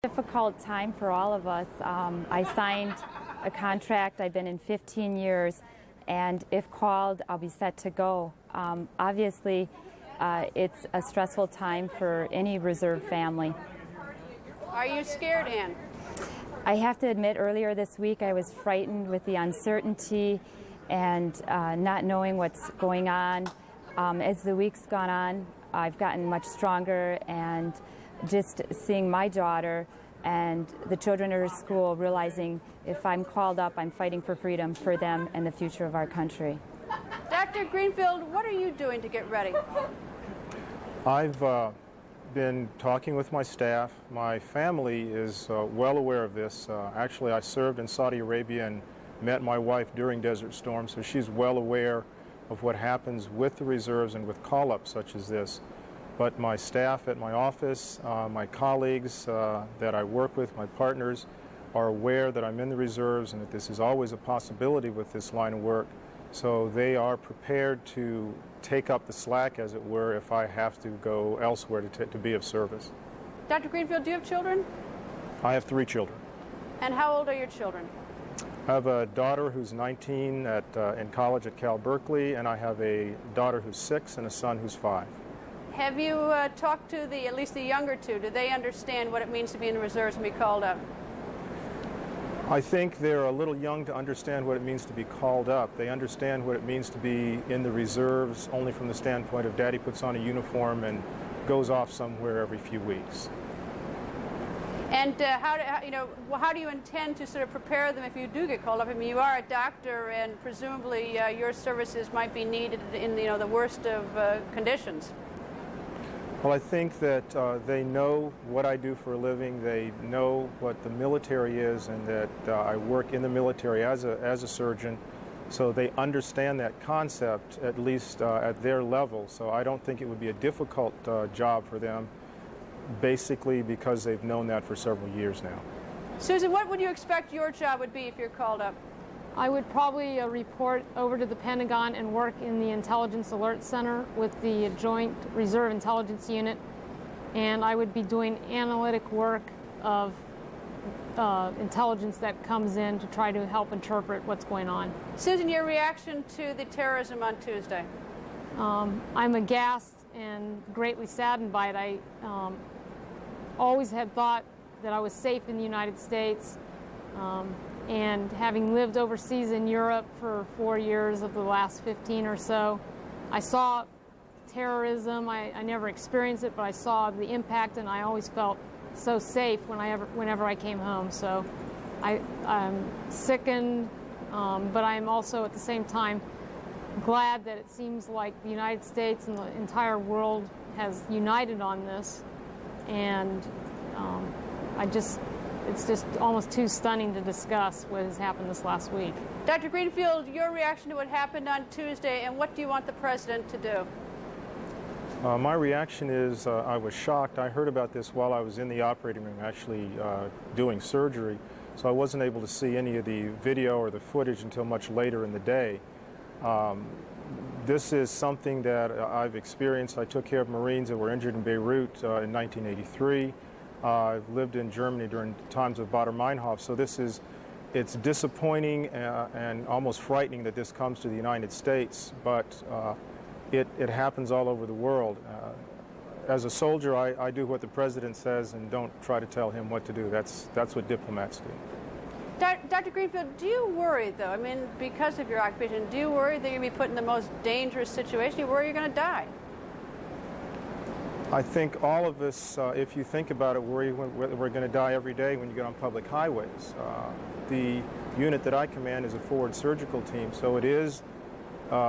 Difficult time for all of us. I signed a contract. I've been in 15 years, and if called, I'll be set to go. Obviously, it's a stressful time for any reserve family. Are you scared, Ann? I have to admit, earlier this week I was frightened with the uncertainty and not knowing what's going on. As the week's gone on, I've gotten much stronger, and just seeing my daughter and the children at her school realizing if I'm called up, I'm fighting for freedom for them and the future of our country. Dr. Greenfield, what are you doing to get ready? I've been talking with my staff. My family is well aware of this. Actually, I served in Saudi Arabia and met my wife during Desert Storm, so she's well aware of what happens with the reserves and with call-ups such as this. But my staff at my office, my colleagues that I work with, my partners, are aware that I'm in the reserves and that this is always a possibility with this line of work. So they are prepared to take up the slack, as it were, if I have to go elsewhere to be of service. Dr. Greenfield, do you have children? I have 3 children. And how old are your children? I have a daughter who's 19 in college at Cal Berkeley, and I have a daughter who's 6 and a son who's 5. Have you talked to at least the younger two? Do they understand what it means to be in the reserves and be called up? I think they're a little young to understand what it means to be called up. They understand what it means to be in the reserves only from the standpoint of Daddy puts on a uniform and goes off somewhere every few weeks. And how do you intend to sort of prepare them if you do get called up? I mean, you are a doctor, and presumably your services might be needed in the worst of conditions. Well, I think that they know what I do for a living. They know what the military is, and that I work in the military as a surgeon. So they understand that concept, at least at their level. So I don't think it would be a difficult job for them, basically because they've known that for several years now. Susan, what would you expect your job would be if you're called up? I would probably report over to the Pentagon and work in the Intelligence Alert Center with the Joint Reserve Intelligence Unit, and I would be doing analytic work of intelligence that comes in to try to help interpret what's going on. Susan, your reaction to the terrorism on Tuesday? I'm aghast and greatly saddened by it. I always had thought that I was safe in the United States. And having lived overseas in Europe for 4 years of the last 15 or so, I saw terrorism. I never experienced it, but I saw the impact, and I always felt so safe whenever I came home. So I'm sickened, but I'm also at the same time glad that it seems like the United States and the entire world has united on this, and it's just almost too stunning to discuss what has happened this last week. Dr. Greenfield, your reaction to what happened on Tuesday, and what do you want the president to do? My reaction is I was shocked. I heard about this while I was in the operating room actually doing surgery, so I wasn't able to see any of the video or the footage until much later in the day. This is something that I've experienced. I took care of Marines that were injured in Beirut in 1983. I've lived in Germany during times of Baader Meinhof, so it's disappointing and almost frightening that this comes to the United States, but it happens all over the world. As a soldier, I do what the president says and don't try to tell him what to do. That's what diplomats do. Dr. Greenfield, do you worry, though? I mean, because of your occupation, do you worry that you're going to be put in the most dangerous situation? Do you worry you're going to die? I think all of us, if you think about it, worry whether we're going to die every day when you get on public highways. The unit that I command is a forward surgical team, so it is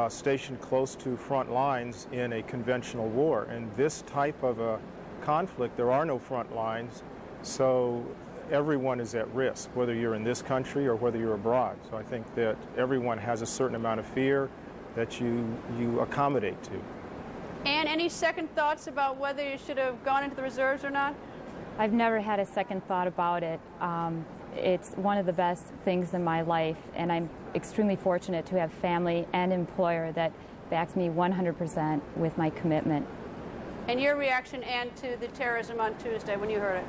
stationed close to front lines in a conventional war. And this type of a conflict, there are no front lines, so everyone is at risk, whether you're in this country or whether you're abroad. So I think that everyone has a certain amount of fear that you accommodate to. And any second thoughts about whether you should have gone into the reserves or not? I've never had a second thought about it. It's one of the best things in my life, and I'm extremely fortunate to have family and employer that backs me 100% with my commitment. And your reaction, Ann, to the terrorism on Tuesday when you heard it?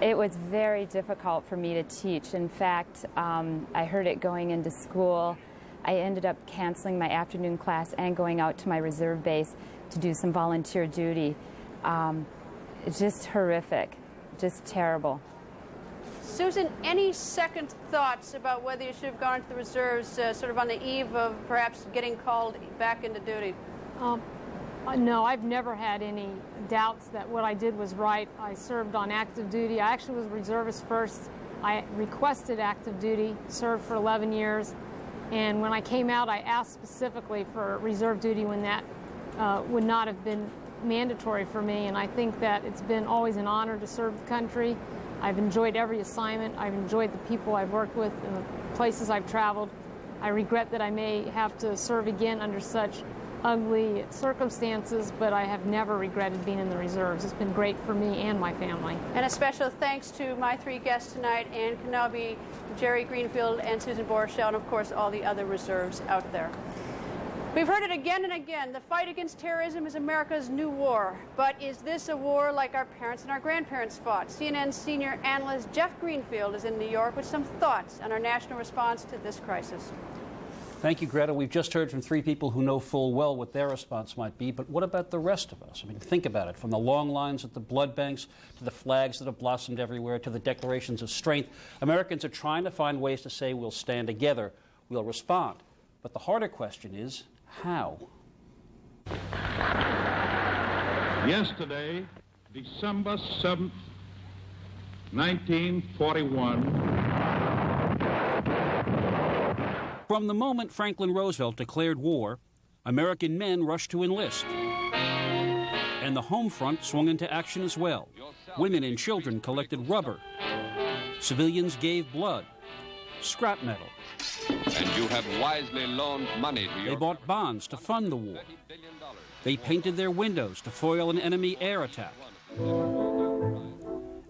It was very difficult for me to teach. In fact, I heard it going into school. I ended up canceling my afternoon class and going out to my reserve base to do some volunteer duty. It's just horrific, just terrible. Susan, any second thoughts about whether you should have gone into the reserves sort of on the eve of perhaps getting called back into duty? No, I've never had any doubts that what I did was right. I served on active duty. I actually was a reservist first. I requested active duty, served for 11 years, and when I came out, I asked specifically for reserve duty when that would not have been mandatory for me, and I think that it's been always an honor to serve the country. I've enjoyed every assignment. I've enjoyed the people I've worked with and the places I've traveled. I regret that I may have to serve again under such ugly circumstances, but I have never regretted being in the reserves. It's been great for me and my family. And a special thanks to my three guests tonight, Ann Kenobi, Jerry Greenfield, and Susan Borchelt, and of course all the other reserves out there. We've heard it again and again. The fight against terrorism is America's new war. But is this a war like our parents and our grandparents fought? CNN senior analyst Jeff Greenfield is in New York with some thoughts on our national response to this crisis. Thank you, Greta. We've just heard from three people who know full well what their response might be, but what about the rest of us? I mean, think about it. From the long lines at the blood banks to the flags that have blossomed everywhere to the declarations of strength, Americans are trying to find ways to say we'll stand together, we'll respond. But the harder question is, how? Yesterday, December 7th, 1941. From the moment Franklin Roosevelt declared war, American men rushed to enlist. And the home front swung into action as well. Women and children collected rubber. Civilians gave blood, scrap metal. And you have wisely loaned money to your... They bought bonds to fund the war. They painted their windows to foil an enemy air attack.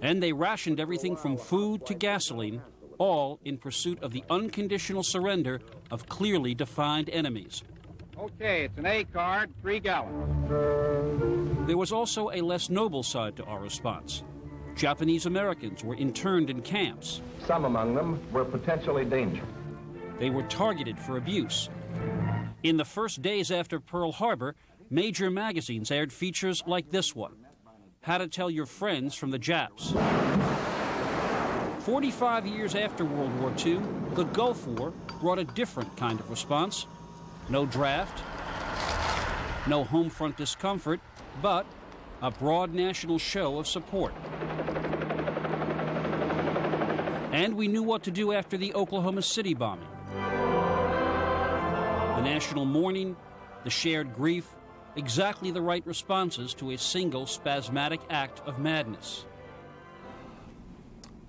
And they rationed everything from food to gasoline, all in pursuit of the unconditional surrender of clearly defined enemies. Okay, it's an A card, 3 gallons. There was also a less noble side to our response. Japanese Americans were interned in camps. Some among them were potentially dangerous. They were targeted for abuse. In the first days after Pearl Harbor, major magazines aired features like this one, How to Tell Your Friends from the Japs. 45 years after World War II, the Gulf War brought a different kind of response. No draft, no home front discomfort, but a broad national show of support. And we knew what to do after the Oklahoma City bombing. The national mourning, the shared grief, exactly the right responses to a single spasmodic act of madness.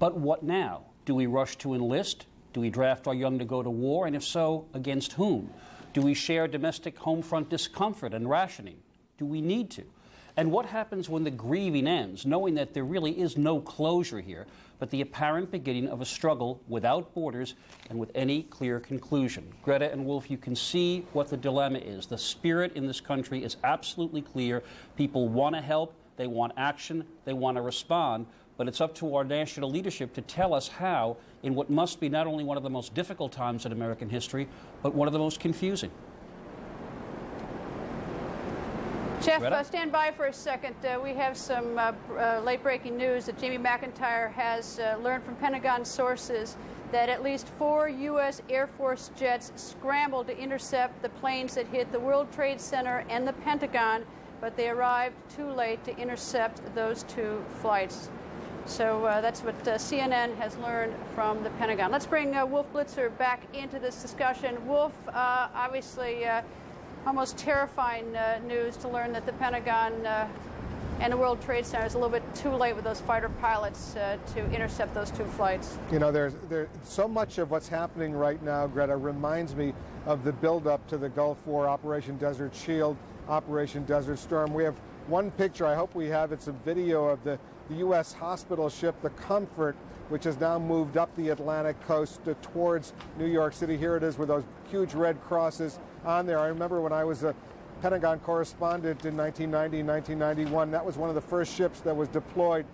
But what now? Do we rush to enlist? Do we draft our young to go to war? And if so, against whom? Do we share domestic home front discomfort and rationing? Do we need to? And what happens when the grieving ends, knowing that there really is no closure here, but the apparent beginning of a struggle without borders and with any clear conclusion? Greta and Wolf, you can see what the dilemma is. The spirit in this country is absolutely clear. People want to help, they want action, they want to respond, but it's up to our national leadership to tell us how, in what must be not only one of the most difficult times in American history, but one of the most confusing. Jeff, stand by for a second. We have some late-breaking news that Jamie McIntyre has learned from Pentagon sources that at least 4 U.S. Air Force jets scrambled to intercept the planes that hit the World Trade Center and the Pentagon, but they arrived too late to intercept those 2 flights. So that's what CNN has learned from the Pentagon. Let's bring Wolf Blitzer back into this discussion. Wolf, obviously almost terrifying news to learn that the Pentagon and the World Trade Center is a little bit too late with those fighter pilots to intercept those 2 flights. You know, there's so much of what's happening right now, Greta, reminds me of the buildup to the Gulf War, Operation Desert Shield, Operation Desert Storm. We have one picture, I hope we have, it's a video of the U.S. hospital ship, the Comfort, which has now moved up the Atlantic coast towards New York City. Here it is with those huge red crosses on there. I remember when I was a Pentagon correspondent in 1990, 1991, that was one of the first ships that was deployed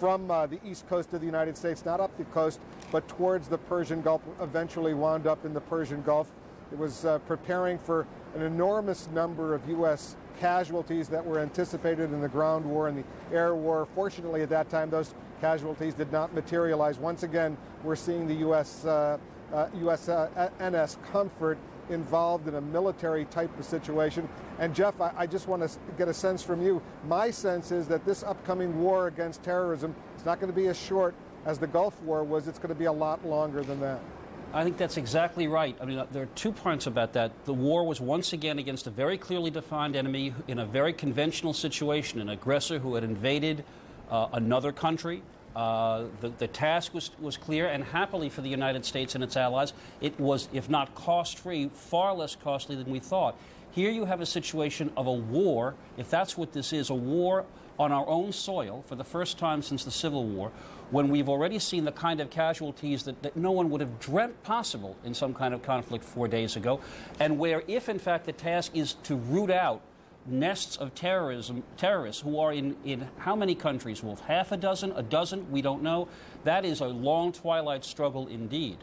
from the east coast of the United States, not up the coast, but towards the Persian Gulf, eventually wound up in the Persian Gulf. It was preparing for an enormous number of U.S. casualties that were anticipated in the ground war and the air war. Fortunately, at that time, those casualties did not materialize. Once again, we're seeing the USNS Comfort involved in a military type of situation. And Jeff, I just want to get a sense from you. My sense is that this upcoming war against terrorism is not going to be as short as the Gulf War was. It's going to be a lot longer than that. I think that's exactly right. I mean, there are 2 points about that. The war was once again against a very clearly defined enemy in a very conventional situation, an aggressor who had invaded another country. The task was clear, and happily for the United States and its allies, it was, if not cost-free, far less costly than we thought. Here you have a situation of a war, if that's what this is, a war on our own soil for the first time since the Civil War, when we've already seen the kind of casualties that no one would have dreamt possible in some kind of conflict 4 days ago, and where if, in fact, the task is to root out nests of terrorists who are in how many countries, Wolf? Half a dozen, a dozen? We don't know. That is a long twilight struggle indeed.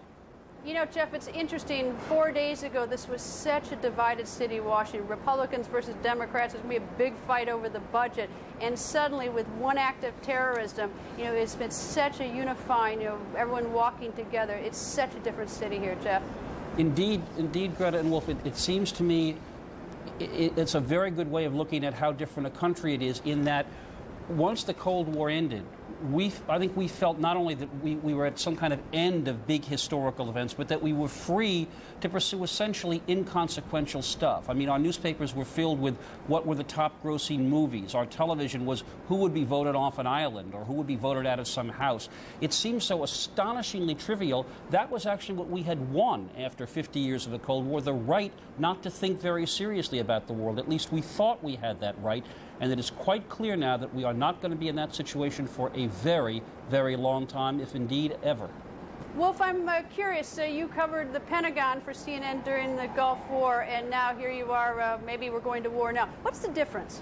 You know, Jeff, it's interesting. 4 days ago, this was such a divided city, Washington. Republicans versus Democrats. There's going to be a big fight over the budget. And suddenly, with one act of terrorism, you know, it's been such a unifying, you know, everyone walking together. It's such a different city here, Jeff. Indeed, Greta and Wolf, it seems to me it's a very good way of looking at how different a country it is, in that once the Cold War ended, I think we felt not only that we were at some kind of end of big historical events, but that we were free to pursue essentially inconsequential stuff. I mean, our newspapers were filled with what were the top grossing movies. Our television was who would be voted off an island or who would be voted out of some house. It seems so astonishingly trivial. That was actually what we had won after 50 years of the Cold War, the right not to think very seriously about the world. At least we thought we had that right. And it is quite clear now that we are not going to be in that situation for a very, very long time, if indeed ever. Wolf, I'm curious. You covered the Pentagon for CNN during the Gulf War, and now here you are, maybe we're going to war now. What's the difference?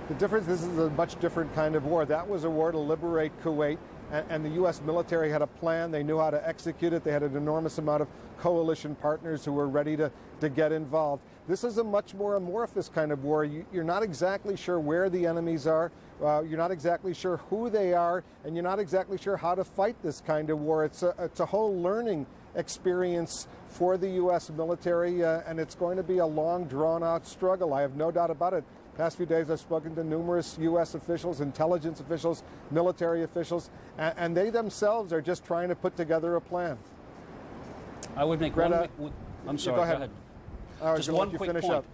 The difference, this is a much different kind of war. That was a war to liberate Kuwait, and the U.S. military had a plan. They knew how to execute it. They had an enormous amount of coalition partners who were ready to get involved. This is a much more amorphous kind of war. You're not exactly sure where the enemies are. You're not exactly sure who they are, and you're not exactly sure how to fight this kind of war. It's a whole learning experience for the U.S. military, and it's going to be a long, drawn-out struggle. I have no doubt about it. Past few days, I've spoken to numerous U.S. officials, intelligence officials, military officials, and they themselves are just trying to put together a plan. I would make Greta, I'm sorry, go ahead. Just one quick point. Up.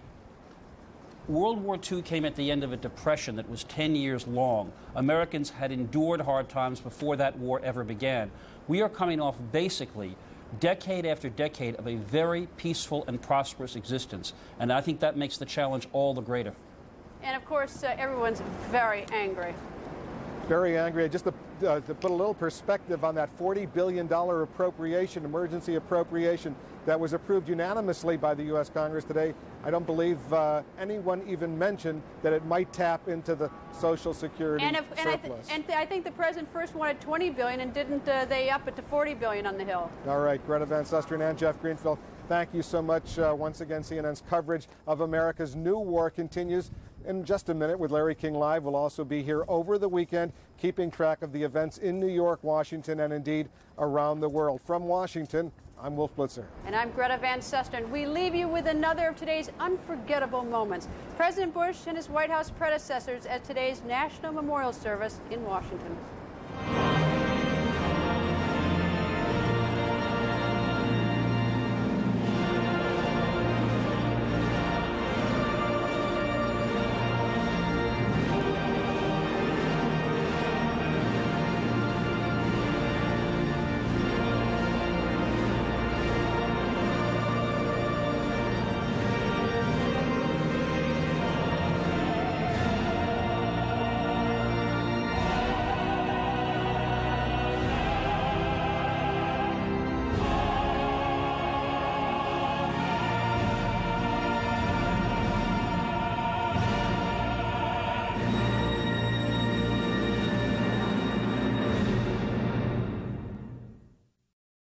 World War II came at the end of a depression that was 10 years long. Americans had endured hard times before that war ever began. We are coming off basically decade after decade of a very peaceful and prosperous existence, and I think that makes the challenge all the greater. And of course, everyone's very angry. Very angry. Just to put a little perspective on that $40 billion appropriation, emergency appropriation, that was approved unanimously by the U.S. Congress today. I don't believe anyone even mentioned that it might tap into the Social Security surplus. I think the president first wanted $20 billion, and didn't they up it to $40 billion on the Hill? All right, Greta Van Susteren and Jeff Greenfield, thank you so much. Once again, CNN's coverage of America's new war continues. In just a minute with Larry King Live. We'll also be here over the weekend, keeping track of the events in New York, Washington, and indeed around the world. From Washington, I'm Wolf Blitzer. And I'm Greta Van Susteren. We leave you with another of today's unforgettable moments. President Bush and his White House predecessors at today's National Memorial Service in Washington.